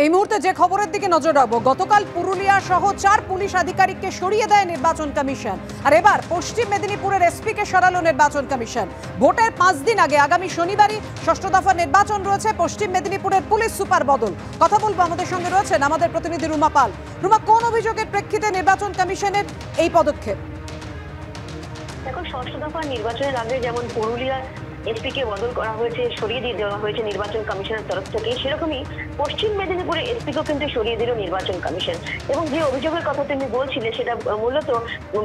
এই মুহূর্তে যে খবরের দিকে নজর রাখবো, গতকাল পুরুলিয়া সহ 4 পুলিশ আধিকারিককে সরিয়ে দেয় নির্বাচন কমিশন। আর এবার পশ্চিম মেদিনীপুরের এসপিকে সরালো নির্বাচন কমিশন। ভোটের 5 দিন আগে আগামী শনিবারই 6ষ্ঠ দফা নির্বাচন রয়েছে। পশ্চিম মেদিনীপুরের পুলিশ সুপার বদল। কথা বলবো, আমাদের সঙ্গে রয়েছেন আমাদের প্রতিনিধি রুমা পাল। রুমা, কোন অভিযোগের প্রেক্ষিতে নির্বাচন কমিশনের এই পদক্ষেপ? দেখো, 6ষ্ঠ দফা নির্বাচনের আগে যেমন পুরুলিয়ার এসপিকে বদল করা হয়েছে, সরিয়ে দিয়ে দেওয়া হয়েছে নির্বাচন কমিশনের তরফ থেকে, সেরকমই পশ্চিম মেদিনীপুরে এসপিকেও কিন্তু সরিয়ে দিল নির্বাচন কমিশন। এবং যে অভিযোগের কথা তুমি বলছিলে সেটা মূলত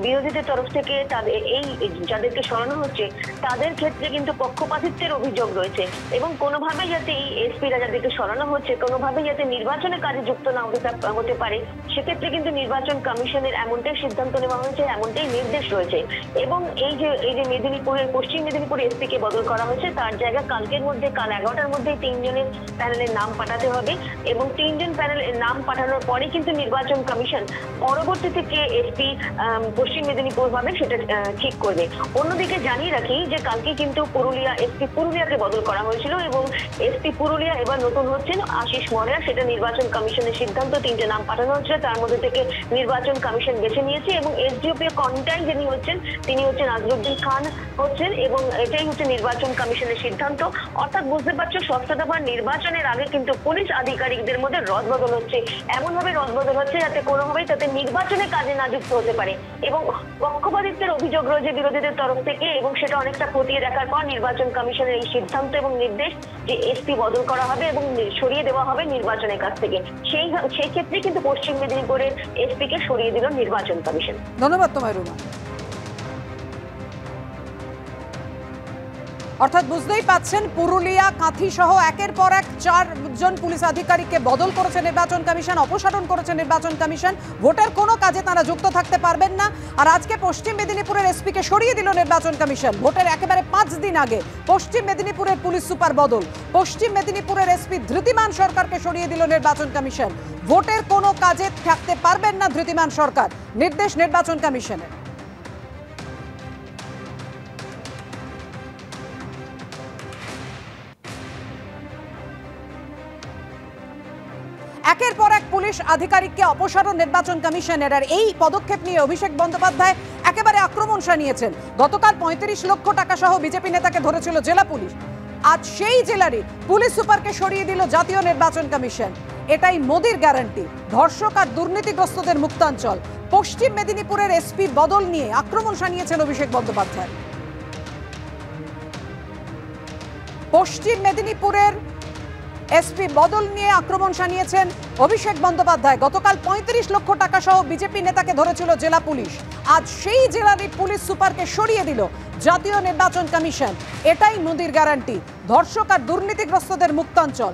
বিরোধীদের তরফ থেকে তাদের এই যাদেরকে সরানো হচ্ছে তাদের ক্ষেত্রে কিন্তু পক্ষপাতিত্বের অভিযোগ রয়েছে এবং কোনোভাবে যাতে এই এসপিরা যাদেরকে সরানো হচ্ছে কোনোভাবে যাতে নির্বাচনের কাজে যুক্ত না হতে পারে, সেক্ষেত্রে কিন্তু নির্বাচন কমিশনের এমনটাই সিদ্ধান্ত নেওয়া হয়েছে, এমনটাই নির্দেশ রয়েছে। এবং এই যে মেদিনীপুরের পশ্চিম মেদিনীপুরে এসপিকে বদল করা হয়েছে, তার জায়গা কাল 11টার মধ্যে 3 জনের প্যানেলের নাম পাঠাতে হবে এবং 3 জন প্যানেলের নাম পাঠানোর পরে কিন্তু নির্বাচন কমিশন পরবর্তী থেকে এসপি পশ্চিম মেদিনীপুর ভাবে সেটা ঠিক করবে। অন্যদিকে জানিয়ে রাখি যে কালকে কিন্তু এসপি পুরুলিয়াকে বদল করা হয়েছিল এবং এসপি পুরুলিয়া এবার নতুন হচ্ছেন আশিস মরেয়া। সেটা নির্বাচন কমিশনের সিদ্ধান্ত, 3টে নাম পাঠানো হচ্ছে, তার মধ্যে থেকে নির্বাচন কমিশন বেছে নিয়েছে এবং এসডিওপি কন্টাই যিনি হচ্ছেন তিনি হচ্ছেন আজরুদ্দিন খান হচ্ছেন এবং এটাই হচ্ছে নির্বাচন কমিশনের সিদ্ধান্ত। অর্থাৎ বুঝতে পারছো, 6ষ্ঠ দফার নির্বাচনের আগে কিন্তু পুলিশ আধিকারিকদের মধ্যে রদবদল হচ্ছে, এমন ভাবে রদবদল হচ্ছে যাতে কোনোভাবেই তাতে নির্বাচনের কাজে না যুক্ত হতে পারে। এবং পক্ষপাতিত্বের অভিযোগ রয়েছে বিরোধীদের তরফ থেকে এবং সেটা অনেকটা খতিয়ে দেখার পর নির্বাচন কমিশনের এই সিদ্ধান্ত এবং নির্দেশ যে এসপি বদল করা হবে এবং সরিয়ে দেওয়া হবে নির্বাচনের কাছ থেকে, সেই ক্ষেত্রে কিন্তু পশ্চিম মেদিনীপুরের এসপিকে সরিয়ে দিল নির্বাচন কমিশন। ধন্যবাদ তোমায় রুমা। অর্থাৎ বুঝতেই পাচ্ছেন, পুরুলিয়া, কাঁথি সহ একের পর এক 4 জন পুলিশ আধিকারিককে বদল করেছে নির্বাচন কমিশন, অপসারণ করেছে নির্বাচন কমিশন। ভোটের কোনো কাজে তারা যুক্ত থাকতে পারবেন না। আর আজকে পশ্চিম মেদিনীপুরের এসপিকে সরিয়ে দিল নির্বাচন কমিশন। ভোটের একেবারে 5 দিন আগে পশ্চিম মেদিনীপুরের পুলিশ সুপার বদল। পশ্চিম মেদিনীপুরের এসপি ধৃতিমান সরকারকে সরিয়ে দিল নির্বাচন কমিশন। ভোটের কোনো কাজে থাকতে পারবেন না ধৃতিমান সরকার, নির্দেশ নির্বাচন কমিশনের। একের পর এক পুলিশ আধিকারিককে অপসারণ নির্বাচন কমিশনের। আর এই পদক্ষেপ নিয়ে অভিষেক বন্দ্যোপাধ্যায় একেবারে আক্রমণ শানিয়েছেন। গতকাল 35 লক্ষ টাকা সহ বিজেপি নেতাকে ধরেছিল জেলা পুলিশ। আজ সেই জেলারই পুলিশ সুপারকে সরিয়ে দিল জাতীয় নির্বাচন কমিশন। এটাই মোদির গ্যারান্টি, ধর্ষক আর দুর্নীতিগ্রস্তদের মুক্তাঞ্চল। পশ্চিম মেদিনীপুরের এসপি বদল নিয়ে আক্রমণ শানিয়েছেন অভিষেক বন্দ্যোপাধ্যায়। পশ্চিম মেদিনীপুরের এসপি বদল নিয়ে আক্রমণ শানিয়েছেন অভিষেক বন্দ্যোপাধ্যায়। গতকাল 35 লক্ষ টাকা সহ বিজেপি নেতাকে ধরেছিল জেলা পুলিশ। আজ সেই জেলারই পুলিশ সুপারকে সরিয়ে দিল জাতীয় নির্বাচন কমিশন। এটাই মোদির গ্যারান্টি, ধর্ষক আর দুর্নীতিগ্রস্তদের মুক্তাঞ্চল।